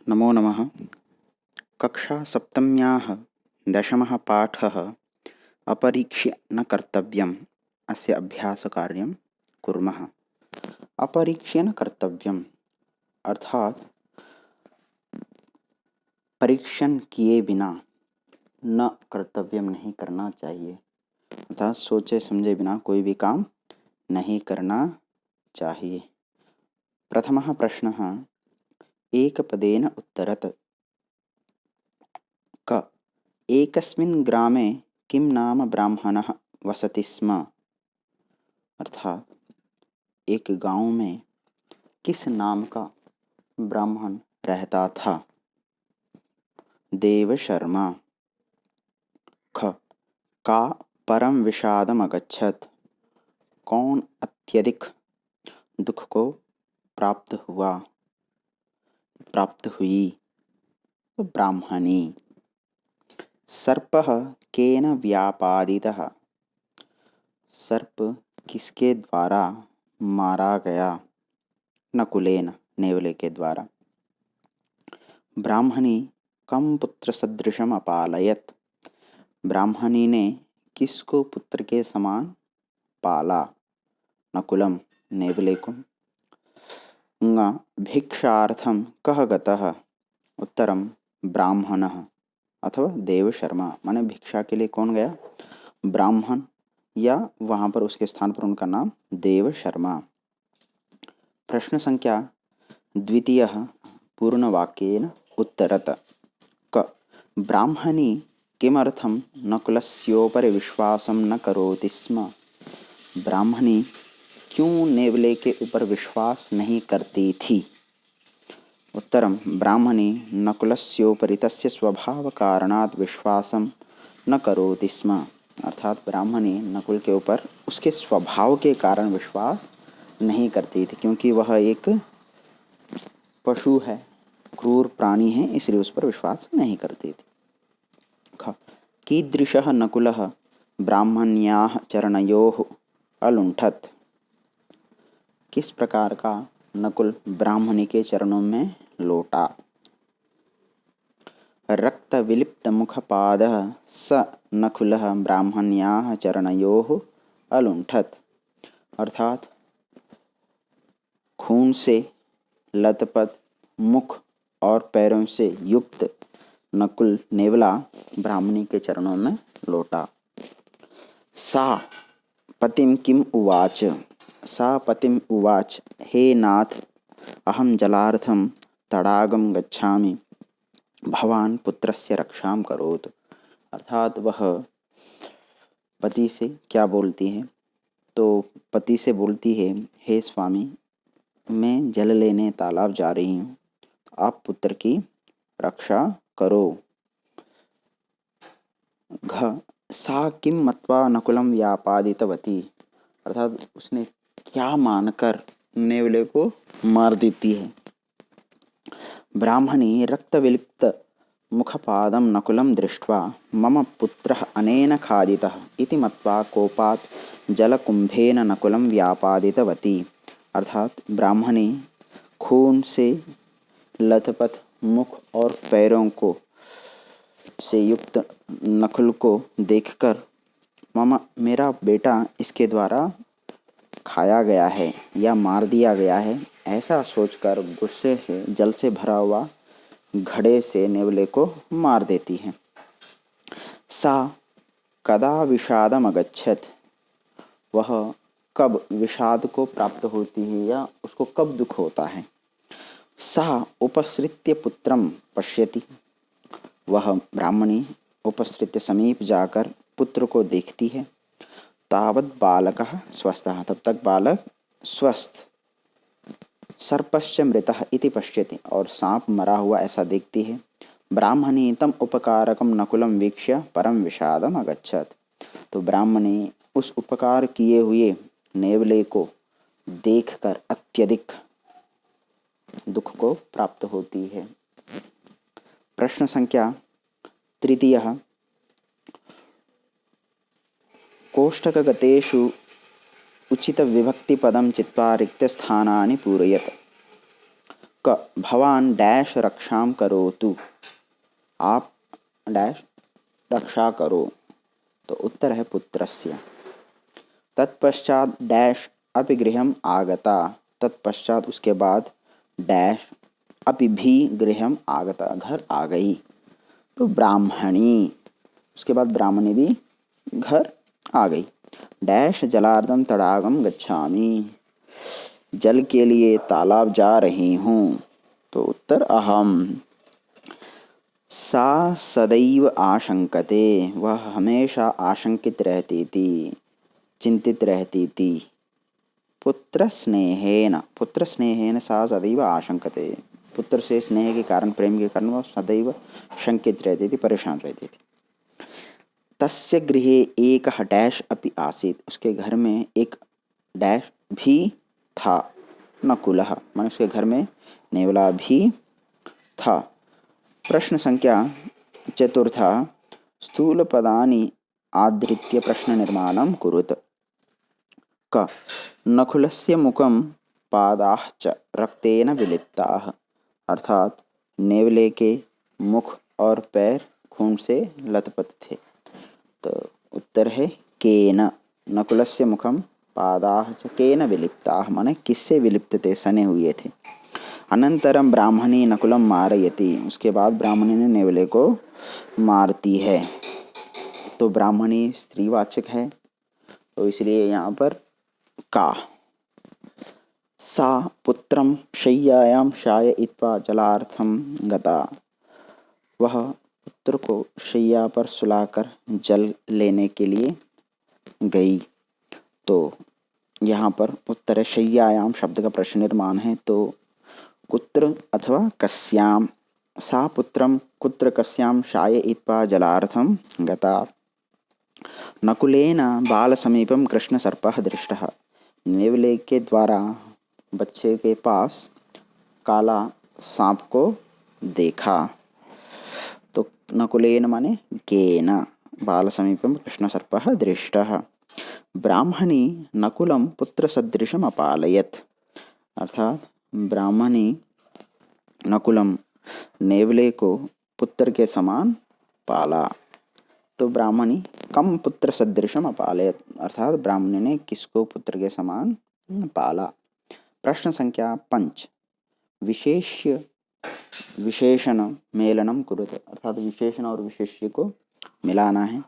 नमो नमः। कक्षा सप्तम्याः दशमः पाठः अपरीक्ष्य न कर्तव्यम् अस्य अभ्यासकार्यं कुर्मः। अपरीक्ष्य न कर्तव्यम् अर्थात परीक्षण किए बिना न कर्तव्यम नहीं करना चाहिए, अर्थात सोचे समझे बिना कोई भी काम नहीं करना चाहिए। प्रथमः प्रश्नः एकपदेन उत्तरत। क एकस्मिन् ग्रामे किं नाम ब्राह्मणः वसति स्म, अर्थात एक गांव में किस नाम का ब्राह्मण रहता था। देव शर्मा। ख का परम विषादम अगच्छत, कौन अत्यधिक दुख को प्राप्त हुई। ब्राह्मणी। सर्पः केन व्यापादितः, सर्प किसके द्वारा मारा गया। नकुलेन, नेवले के द्वारा। ब्राह्मणी कम पुत्र सदृशम अपालयत, ब्राह्मणी ने किसको पुत्र के समान पाला। नकुलम, नेवले को। ङ भिक्षार्थम कः गतः, उत्तरम ब्राह्मणः अथवा देव शर्मा, माने भिक्षा के लिए कौन गया, ब्राह्मण, या वहां पर उसके स्थान पर उनका नाम देव शर्मा। प्रश्न संख्या द्वितीयः पूर्णवाक्येन उत्तरत। क ब्राह्मणी किमर्थं नकुलस्योपरि विश्वासं न करोति स्म, ब्राह्मणी क्यों नेवले के ऊपर विश्वास नहीं करती थी। उत्तरम ब्राह्मणी नकुलस्योपरि तस्य स्वभावकारणात् विश्वासं न करोति स्म, अर्थात ब्राह्मणी नकुल के ऊपर उसके स्वभाव के कारण विश्वास नहीं करती थी, क्योंकि वह एक पशु है, क्रूर प्राणी है, इसलिए उस पर विश्वास नहीं करती थी। ख कीदृशः नकुलः ब्राह्मण्याः चरणयोः अलुण्ठत, किस प्रकार का नकुल ब्राह्मणी के चरणों में लोटा। रक्त विलिप्त मुखपादः स नकुलः ब्राह्मण्याः चरणयोः अलुण्ठत, अर्थात खून से लथपथ मुख और पैरों से युक्त नकुल नेवला ब्राह्मणी के चरणों में लोटा। सा पतिं किम उवाच, सा पतिम उवाच हे नाथ अहं जलार्थं तडागं गच्छामि, भवान पुत्रस्य रक्षां करोतु, अर्थात वह पति से क्या बोलती है, तो पति से बोलती है हे स्वामी मैं जल लेने तालाब जा रही हूँ, आप पुत्र की रक्षा करो। घ सा किम मत्वा नकुलम व्यापादितवती, अर्थात उसने क्या मानकर नेवले को मार देती है। ब्राह्मणी रक्तविलिप्त मुखपादं नकुलं दृष्ट्वा मम पुत्रः अनेन खादितः इति मत्वा कोपात् जलकुंभेन नकुलं व्यापादितवती, अर्थात ब्राह्मणी खून से लथपथ मुख और पैरों को से युक्त नकुल को देखकर मेरा बेटा इसके द्वारा खाया गया है या मार दिया गया है, ऐसा सोचकर गुस्से से जल से भरा हुआ घड़े से नेवले को मार देती है। सा कदा विषादम अगच्छत, वह कब विषाद को प्राप्त होती है या उसको कब दुख होता है। सा उपसृत्य पुत्रम पश्यति, वह ब्राह्मणी उपसृत्य समीप जाकर पुत्र को देखती है। तावत् बालकः स्वस्थः, तब तक बालक स्वस्थ। सर्पश्च मृतः इति पश्यति, और सांप मरा हुआ ऐसा देखती है। ब्राह्मणी तम उपकारकम नकुलम वीक्ष्य परम विषादम अगच्छत, तो ब्राह्मणी उस उपकार किए हुए नेवले को देखकर अत्यधिक दुख को प्राप्त होती है। प्रश्न संख्या तृतीयः कोष्ठकगतेषु उचित विभक्ति पदम चित्वा रिक्त स्थानानि पूरयत। क भवान डैश रक्षां करोतु, आप डैश रक्षा करो। तो उत्तर है पुत्रस्य। तत्पश्चात डैश अपि गृहम् आगता, तत्पश्चात उसके बाद डैश अपि भी गृहम् आगता, घर आ गई। तो ब्राह्मणी, उसके बाद ब्राह्मणी भी घर आ गई। डैश जलार्दम तड़ागम गच्छामि, जल के लिए तालाब जा रही हूँ। तो उत्तर अहम। सा सदैव आशंकते, वह हमेशा आशंकित रहती थी, चिंतित रहती थी। पुत्र स्नेहेन, पुत्र स्नेहेन सा सदैव आशंकते, पुत्र से स्नेह के कारण, प्रेम के कारण वह सदैव शंकित रहती थी, परेशान रहती थी। तस्य गृहे एक डैश अपि आसीत्, उसके घर में एक डैश भी था। नकुलः, माने उसके घर में नेवला भी था। प्रश्न संख्या चतुर्था, स्थूल पदानि आधृत्य प्रश्न निर्माणं कुरुत। क नकुलस्य मुखं पादाः च रक्तेन विलिप्ताः, अर्थात नेवले के मुख और पैर खून से लथपथ थे। तो उत्तर है केन, नकुलस्य मुखम पादाः च केन विलिप्ताः, माने किससे विलिप्त थे, सने हुए थे। अनंतरम ब्राह्मणी नकुलम मारयति, उसके बाद ब्राह्मणी ने नेवले को मारती है। तो ब्राह्मणी स्त्रीवाचक है, तो इसलिए यहाँ पर का। सा पुत्रम शय्यायां शाययित्वा जलार्थम गता, वह पुत्र को शैया पर सुलाकर जल लेने के लिए गई। तो यहाँ पर उत्तर है शय्यायाम शब्द का प्रश्न निर्माण है, तो कुत्र अथवा कस्याम। सा पुत्रम कुत्र कस्याम शाययित्वा जलार्थम गता। नकुलेन बालसमीपम कृष्णसर्पः दृष्टः, नेवले के द्वारा बच्चे के पास काला सांप को देखा। तो नकुलेन माने केन, बालसमीपम कृष्णसर्पः दृष्टः। ब्राह्मणी नकुलं पुत्रसदृशम् अपालयत्, अर्थात ब्राह्मणी नकुलम नेवले को पुत्र के समान पाला। तो ब्राह्मणी कम पुत्र सदृशम अपालयत, अर्थात ब्राह्मणी ने किसको पुत्र के समान पाला। प्रश्न संख्या 5, विशेष्य विशेषण मेलनम कुरुत, अर्थात विशेषण और विशेष्य को मिलाना है।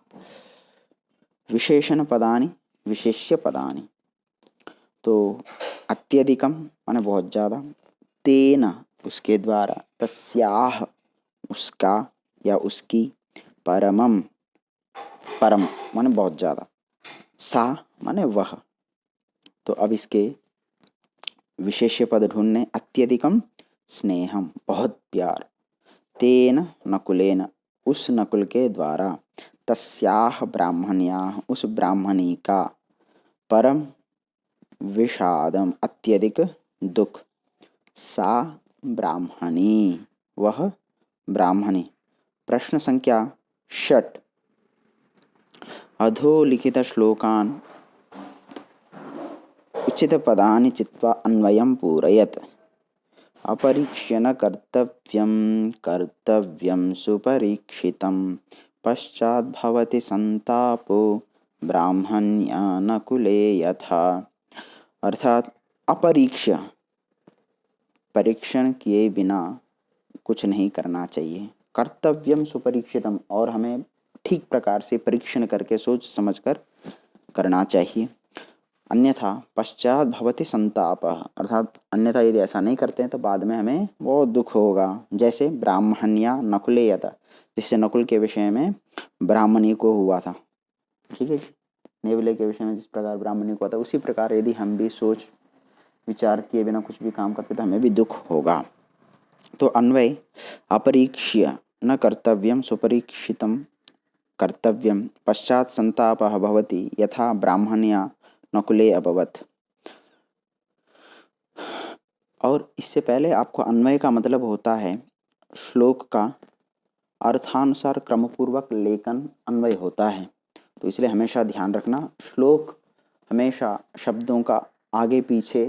विशेषण पदानि विशेष्य पदानि, तो अत्यधिकम माने बहुत ज़्यादा, तेन उसके द्वारा, तस्याह उसका या उसकी, परमम परम माने बहुत ज़्यादा, सा माने वह। तो अब इसके विशेष्य पद ढूंढने। अत्यधिकम स्नेहम बहुत प्यार, तेन नकुलेन उस नकुल के द्वारा, तस्याह ब्राह्मण्याः उस ब्राह्मणी का, परम विषादम अत्यधिक दुख, सा ब्राह्मणी वह ब्राह्मणी। प्रश्न संख्या 6, अधोलिखित श्लोकान् उचित पदानि चित्वा अन्वयं पूरयत। अपरीक्ष्य न कर्तव्यं कर्तव्यं सुपरीक्षितं, पश्चात् भवति संतापो ब्राह्मण्या नकुले यथा। अर्थात अपरीक्ष्य, परीक्षण किए बिना कुछ नहीं करना चाहिए। कर्तव्यम सुपरीक्षितम, और हमें ठीक प्रकार से परीक्षण करके सोच समझकर करना चाहिए। अन्यथा पश्चात भवति संताप, अर्थात अन्यथा यदि ऐसा नहीं करते हैं तो बाद में हमें बहुत दुख होगा। जैसे ब्राह्मण्या नकुले यथा, जिससे नकुल के विषय में ब्राह्मणी को हुआ था, ठीक है। नेवले के विषय में जिस प्रकार ब्राह्मणी को था, उसी प्रकार यदि हम भी सोच विचार किए बिना कुछ भी काम करते तो हमें भी दुख होगा। तो अन्वय, अपरीक्ष्य न कर्तव्यम सुपरीक्षितम कर्तव्यम, पश्चात संतापः भवति यथा ब्राह्मण्या नकुले अभवत्। और इससे पहले आपको अन्वय का मतलब होता है श्लोक का अर्थानुसार क्रमपूर्वक लेखन अन्वय होता है। तो इसलिए हमेशा ध्यान रखना, श्लोक हमेशा शब्दों का आगे पीछे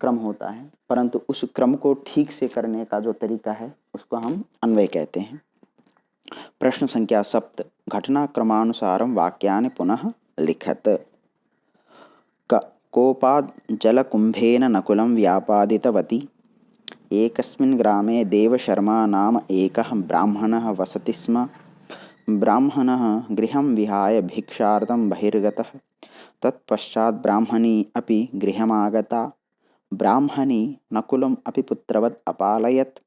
क्रम होता है, परंतु उस क्रम को ठीक से करने का जो तरीका है उसको हम अन्वय कहते हैं। प्रश्न संख्या 7, घटनाक्रमानुसारं वाक्यानि पुनः लिखत। कोपात् जलकुम्भेन नकुलं व्यापादितवती। एकस्मिन् ग्रामे देवशर्मा नाम एकः ब्राह्मणः वसति स्म। ब्राह्मणः गृहं विहाय भिक्षार्थं बहिर्गतः। तत्पश्चात् ब्राह्मणी अपि गृहमागता। ब्राह्मणी नकुलम् अपि पुत्रवत् अपालयत्।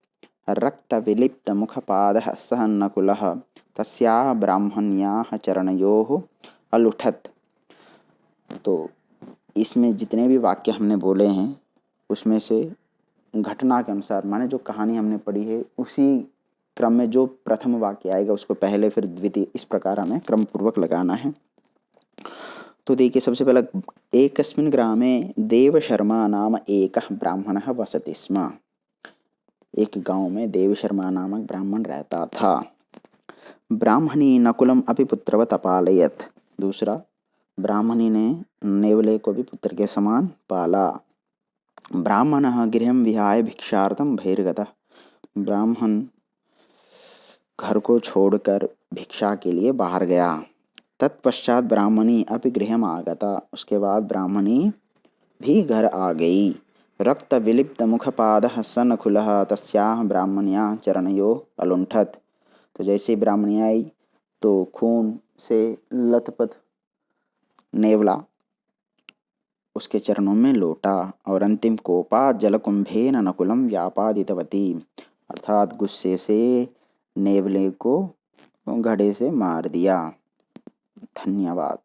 रक्तविलिप्तमुखपादः सः नकुलः तस्याः ब्राह्मण्याः चरणयोः अलुठत्। तो इसमें जितने भी वाक्य हमने बोले हैं उसमें से घटना के अनुसार, माने जो कहानी हमने पढ़ी है उसी क्रम में जो प्रथम वाक्य आएगा उसको पहले फिर द्वितीय, इस प्रकार हमें क्रम पूर्वक लगाना है। तो देखिए, सबसे पहला, एकस्मिन् ग्रामे देवशर्मा नाम एकः ब्राह्मणः वसति स्म। एक गांव में देवशर्मा नामक ब्राह्मण रहता था। ब्राह्मणी नकुलम अपि पुत्रवत अपालयत। दूसरा, ब्राह्मणी ने नेवले को भी पुत्र के समान पाला। ब्राह्मणः गृहं विहाय भिक्षार्थं बहिर्गतः। ब्राह्मण घर को छोड़कर भिक्षा के लिए बाहर गया। तत्पश्चात ब्राह्मणी अपि गृहम् आगता। उसके बाद ब्राह्मणी भी घर आ गई। रक्त विलिप्त मुखपादः स नकुलः तस्याः ब्राह्मण्याः चरणयोः अलुण्ठत्। तो जैसे ब्राह्मणी आई तो खून से लथपथ नेवला उसके चरणों में लौटा। और अंतिम, कोपात् जलकुंभेन नकुलं व्यापादितवती, अर्थात गुस्से से नेवले को घड़े से मार दिया। धन्यवाद।